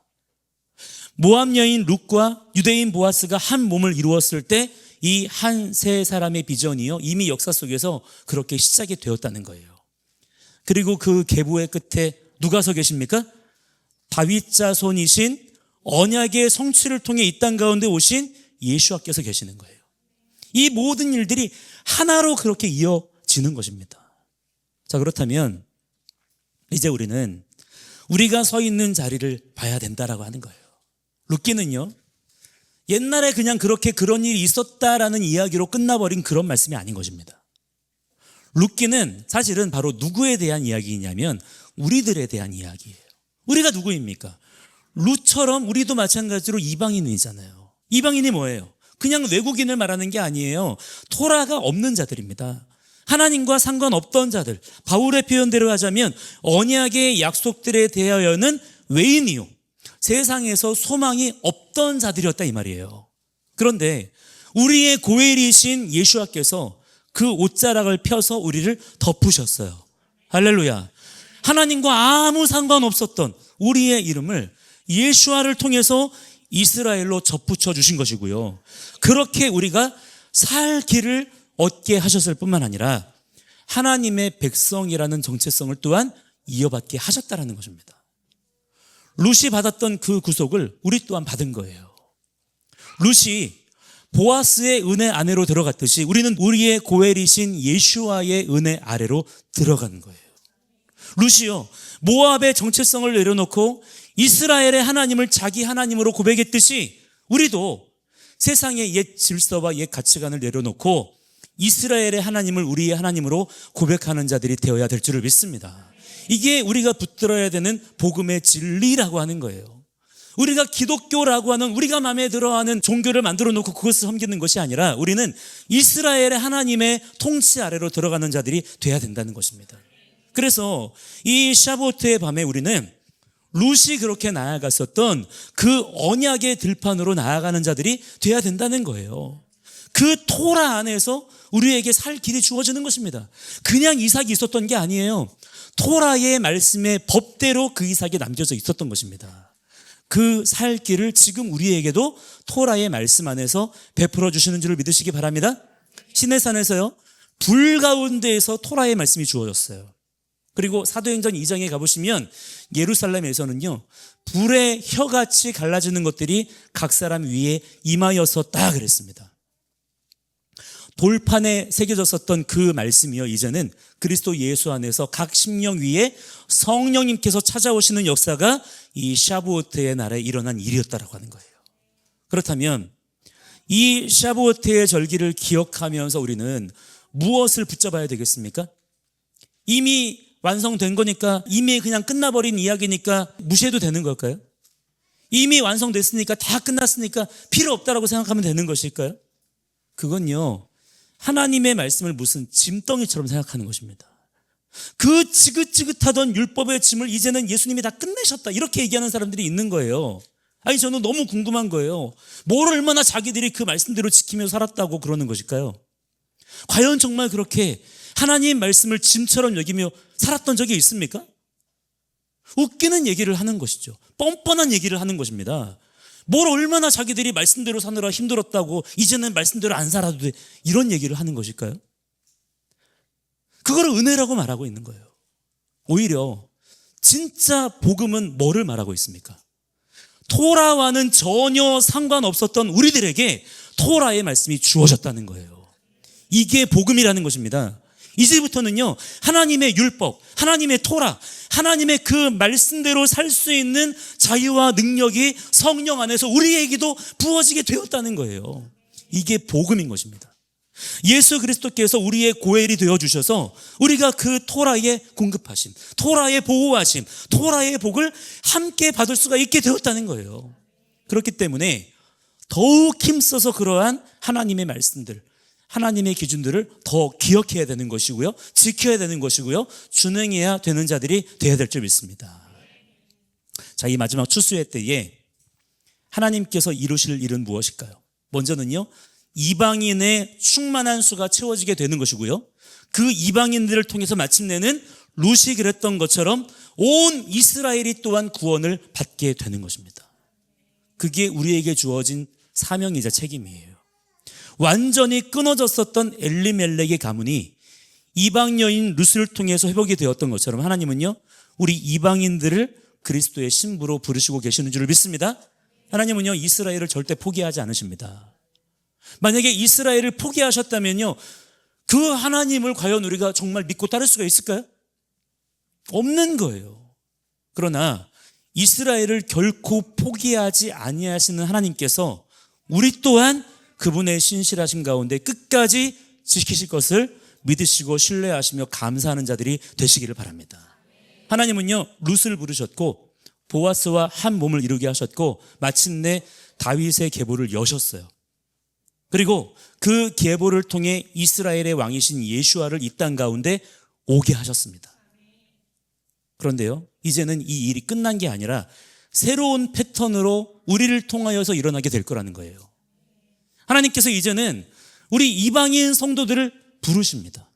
모압 여인 룻과 유대인 보아스가 한 몸을 이루었을 때 이 한 세 사람의 비전이요, 이미 역사 속에서 그렇게 시작이 되었다는 거예요. 그리고 그 계보의 끝에 누가 서 계십니까? 다윗 자손이신 언약의 성취를 통해 이 땅 가운데 오신 예수와께서 계시는 거예요. 이 모든 일들이 하나로 그렇게 이어지는 것입니다. 자, 그렇다면 이제 우리는 우리가 서 있는 자리를 봐야 된다라고 하는 거예요. 룻기는요, 옛날에 그냥 그렇게 그런 일이 있었다라는 이야기로 끝나버린 그런 말씀이 아닌 것입니다. 룻기는 사실은 바로 누구에 대한 이야기이냐면 우리들에 대한 이야기예요. 우리가 누구입니까? 룻처럼 우리도 마찬가지로 이방인이잖아요. 이방인이 뭐예요? 그냥 외국인을 말하는 게 아니에요. 토라가 없는 자들입니다. 하나님과 상관없던 자들, 바울의 표현대로 하자면 언약의 약속들에 대하여는 외인이요, 세상에서 소망이 없던 자들이었다, 이 말이에요. 그런데 우리의 고엘이신 예수와께서 그 옷자락을 펴서 우리를 덮으셨어요. 할렐루야. 하나님과 아무 상관없었던 우리의 이름을 예수와를 통해서 이스라엘로 접붙여 주신 것이고요, 그렇게 우리가 살 길을 얻게 하셨을 뿐만 아니라 하나님의 백성이라는 정체성을 또한 이어받게 하셨다라는 것입니다. 룻이 받았던 그 구속을 우리 또한 받은 거예요. 룻이 보아스의 은혜 아래로 들어갔듯이 우리는 우리의 고엘이신 예수와의 은혜 아래로 들어간 거예요. 룻이요, 모압의 정체성을 내려놓고 이스라엘의 하나님을 자기 하나님으로 고백했듯이 우리도 세상의 옛 질서와 옛 가치관을 내려놓고 이스라엘의 하나님을 우리의 하나님으로 고백하는 자들이 되어야 될 줄을 믿습니다. 이게 우리가 붙들어야 되는 복음의 진리라고 하는 거예요. 우리가 기독교라고 하는 우리가 마음에 들어하는 종교를 만들어 놓고 그것을 섬기는 것이 아니라 우리는 이스라엘의 하나님의 통치 아래로 들어가는 자들이 돼야 된다는 것입니다. 그래서 이 샤보트의 밤에 우리는 룻이 그렇게 나아갔었던 그 언약의 들판으로 나아가는 자들이 돼야 된다는 거예요. 그 토라 안에서 우리에게 살 길이 주어지는 것입니다. 그냥 이삭이 있었던 게 아니에요. 토라의 말씀의 법대로 그 이삭이 남겨져 있었던 것입니다. 그 살 길을 지금 우리에게도 토라의 말씀 안에서 베풀어 주시는 줄을 믿으시기 바랍니다. 시내산에서요, 불 가운데에서 토라의 말씀이 주어졌어요. 그리고 사도행전 2장에 가보시면 예루살렘에서는요, 불의 혀같이 갈라지는 것들이 각 사람 위에 임하였었다 그랬습니다. 돌판에 새겨졌었던 그 말씀이요, 이제는 그리스도 예수 안에서 각 심령 위에 성령님께서 찾아오시는 역사가 이 샤부오트의 날에 일어난 일이었다라고 하는 거예요. 그렇다면 이 샤부오트의 절기를 기억하면서 우리는 무엇을 붙잡아야 되겠습니까? 이미 완성된 거니까, 이미 그냥 끝나버린 이야기니까 무시해도 되는 걸까요? 이미 완성됐으니까, 다 끝났으니까 필요 없다라고 생각하면 되는 것일까요? 그건요, 하나님의 말씀을 무슨 짐덩이처럼 생각하는 것입니다. 그 지긋지긋하던 율법의 짐을 이제는 예수님이 다 끝내셨다, 이렇게 얘기하는 사람들이 있는 거예요. 아니, 저는 너무 궁금한 거예요. 뭘 얼마나 자기들이 그 말씀대로 지키며 살았다고 그러는 것일까요? 과연 정말 그렇게 하나님 말씀을 짐처럼 여기며 살았던 적이 있습니까? 웃기는 얘기를 하는 것이죠. 뻔뻔한 얘기를 하는 것입니다. 뭘 얼마나 자기들이 말씀대로 사느라 힘들었다고 이제는 말씀대로 안 살아도 돼, 이런 얘기를 하는 것일까요? 그걸 은혜라고 말하고 있는 거예요. 오히려 진짜 복음은 뭐를 말하고 있습니까? 토라와는 전혀 상관없었던 우리들에게 토라의 말씀이 주어졌다는 거예요. 이게 복음이라는 것입니다. 이제부터는요, 하나님의 율법, 하나님의 토라, 하나님의 그 말씀대로 살 수 있는 자유와 능력이 성령 안에서 우리에게도 부어지게 되었다는 거예요. 이게 복음인 것입니다. 예수 그리스도께서 우리의 고엘이 되어주셔서 우리가 그 토라의 공급하심, 토라의 보호하심, 토라의 복을 함께 받을 수가 있게 되었다는 거예요. 그렇기 때문에 더욱 힘써서 그러한 하나님의 말씀들, 하나님의 기준들을 더 기억해야 되는 것이고요, 지켜야 되는 것이고요, 준행해야 되는 자들이 되어야 될 줄 믿습니다. 자, 이 마지막 추수의 때에 하나님께서 이루실 일은 무엇일까요? 먼저는요, 이방인의 충만한 수가 채워지게 되는 것이고요, 그 이방인들을 통해서 마침내는 룻이 그랬던 것처럼 온 이스라엘이 또한 구원을 받게 되는 것입니다. 그게 우리에게 주어진 사명이자 책임이에요. 완전히 끊어졌었던 엘리멜렉의 가문이 이방 여인 룻을 통해서 회복이 되었던 것처럼 하나님은요, 우리 이방인들을 그리스도의 신부로 부르시고 계시는 줄을 믿습니다. 하나님은요, 이스라엘을 절대 포기하지 않으십니다. 만약에 이스라엘을 포기하셨다면요, 그 하나님을 과연 우리가 정말 믿고 따를 수가 있을까요? 없는 거예요. 그러나 이스라엘을 결코 포기하지 아니하시는 하나님께서 우리 또한 그분의 신실하심 가운데 끝까지 지키실 것을 믿으시고 신뢰하시며 감사하는 자들이 되시기를 바랍니다. 하나님은요, 룻을 부르셨고 보아스와 한 몸을 이루게 하셨고 마침내 다윗의 계보를 여셨어요. 그리고 그 계보를 통해 이스라엘의 왕이신 예슈아를 이 땅 가운데 오게 하셨습니다. 그런데요, 이제는 이 일이 끝난 게 아니라 새로운 패턴으로 우리를 통하여서 일어나게 될 거라는 거예요. 하나님께서 이제는 우리 이방인 성도들을 부르십니다.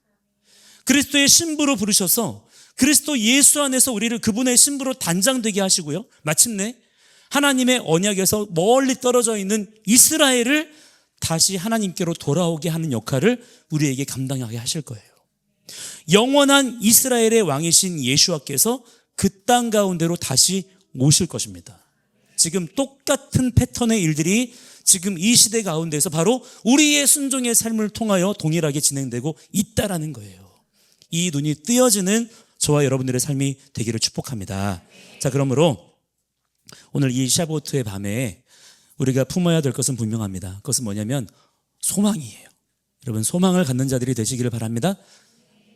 그리스도의 신부로 부르셔서 그리스도 예수 안에서 우리를 그분의 신부로 단장되게 하시고요, 마침내 하나님의 언약에서 멀리 떨어져 있는 이스라엘을 다시 하나님께로 돌아오게 하는 역할을 우리에게 감당하게 하실 거예요. 영원한 이스라엘의 왕이신 예수와께서 그 땅 가운데로 다시 오실 것입니다. 지금 똑같은 패턴의 일들이 지금 이 시대 가운데서 바로 우리의 순종의 삶을 통하여 동일하게 진행되고 있다라는 거예요. 이 눈이 뜨여지는 저와 여러분들의 삶이 되기를 축복합니다. 자, 그러므로 오늘 이 샤보트의 밤에 우리가 품어야 될 것은 분명합니다. 그것은 뭐냐면 소망이에요. 여러분, 소망을 갖는 자들이 되시기를 바랍니다.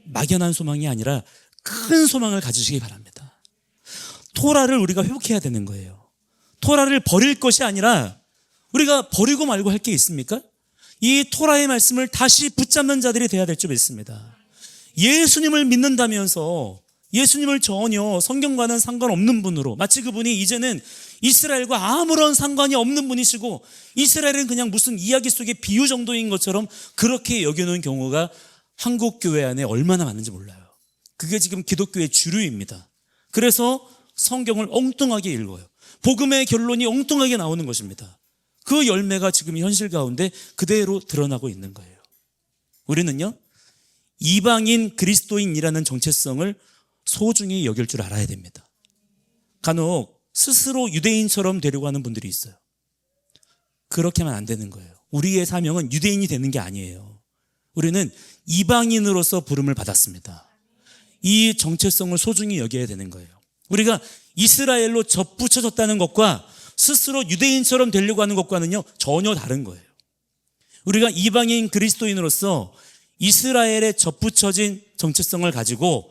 막연한 소망이 아니라 큰 소망을 가지시기 바랍니다. 토라를 우리가 회복해야 되는 거예요. 토라를 버릴 것이 아니라 우리가 버리고 말고 할 게 있습니까? 이 토라의 말씀을 다시 붙잡는 자들이 돼야 될 줄 믿습니다. 예수님을 믿는다면서 예수님을 전혀 성경과는 상관없는 분으로, 마치 그분이 이제는 이스라엘과 아무런 상관이 없는 분이시고 이스라엘은 그냥 무슨 이야기 속의 비유 정도인 것처럼 그렇게 여기는 경우가 한국 교회 안에 얼마나 많은지 몰라요. 그게 지금 기독교의 주류입니다. 그래서 성경을 엉뚱하게 읽어요. 복음의 결론이 엉뚱하게 나오는 것입니다. 그 열매가 지금 현실 가운데 그대로 드러나고 있는 거예요. 우리는요, 이방인 그리스도인이라는 정체성을 소중히 여길 줄 알아야 됩니다. 간혹 스스로 유대인처럼 되려고 하는 분들이 있어요. 그렇게 하면 안 되는 거예요. 우리의 사명은 유대인이 되는 게 아니에요. 우리는 이방인으로서 부름을 받았습니다. 이 정체성을 소중히 여겨야 되는 거예요. 우리가 이스라엘로 접붙여졌다는 것과 스스로 유대인처럼 되려고 하는 것과는요, 전혀 다른 거예요. 우리가 이방인 그리스도인으로서 이스라엘에 접붙여진 정체성을 가지고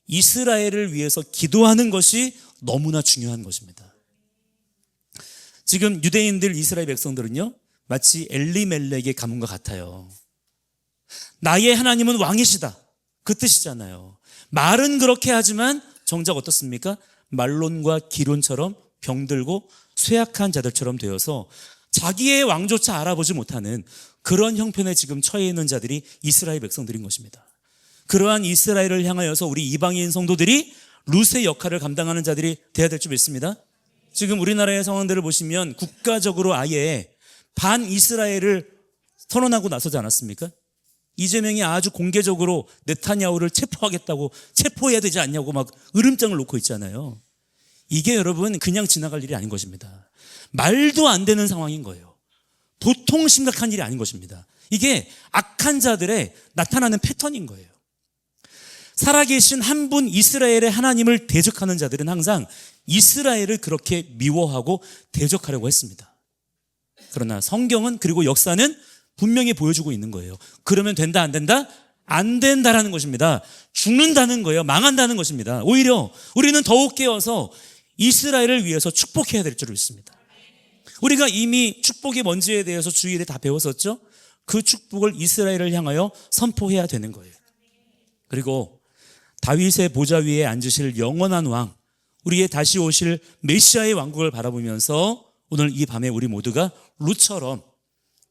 이스라엘을 위해서 기도하는 것이 너무나 중요한 것입니다. 지금 유대인들, 이스라엘 백성들은요, 마치 엘리멜렉의 가문과 같아요. 나의 하나님은 왕이시다, 그 뜻이잖아요. 말은 그렇게 하지만 정작 어떻습니까? 말론과 기론처럼 병들고 쇠약한 자들처럼 되어서 자기의 왕조차 알아보지 못하는 그런 형편에 지금 처해 있는 자들이 이스라엘 백성들인 것입니다. 그러한 이스라엘을 향하여서 우리 이방인 성도들이 룻의 역할을 감당하는 자들이 돼야 될 줄 믿습니다. 지금 우리나라의 상황들을 보시면 국가적으로 아예 반 이스라엘을 선언하고 나서지 않았습니까? 이재명이 아주 공개적으로 네타냐후를 체포하겠다고, 체포해야 되지 않냐고 막 으름장을 놓고 있잖아요. 이게 여러분 그냥 지나갈 일이 아닌 것입니다. 말도 안 되는 상황인 거예요. 보통 심각한 일이 아닌 것입니다. 이게 악한 자들의 나타나는 패턴인 거예요. 살아계신 한 분 이스라엘의 하나님을 대적하는 자들은 항상 이스라엘을 그렇게 미워하고 대적하려고 했습니다. 그러나 성경은, 그리고 역사는 분명히 보여주고 있는 거예요. 그러면 된다, 안 된다? 안 된다라는 것입니다. 죽는다는 거예요. 망한다는 것입니다. 오히려 우리는 더욱 깨어서 이스라엘을 위해서 축복해야 될 줄 믿습니다. 우리가 이미 축복이 뭔지에 대해서 주일에 다 배웠었죠. 그 축복을 이스라엘을 향하여 선포해야 되는 거예요. 그리고 다윗의 보좌 위에 앉으실 영원한 왕, 우리의 다시 오실 메시아의 왕국을 바라보면서 오늘 이 밤에 우리 모두가 룻처럼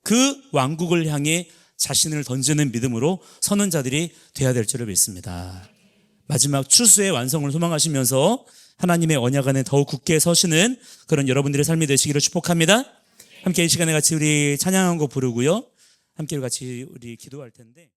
그 왕국을 향해 자신을 던지는 믿음으로 서는 자들이 되어야 될 줄을 믿습니다. 마지막 추수의 완성을 소망하시면서 하나님의 언약 안에 더욱 굳게 서시는 그런 여러분들의 삶이 되시기를 축복합니다. 함께 이 시간에 같이 우리 찬양한 곡 부르고요, 함께 같이 우리 기도할 텐데.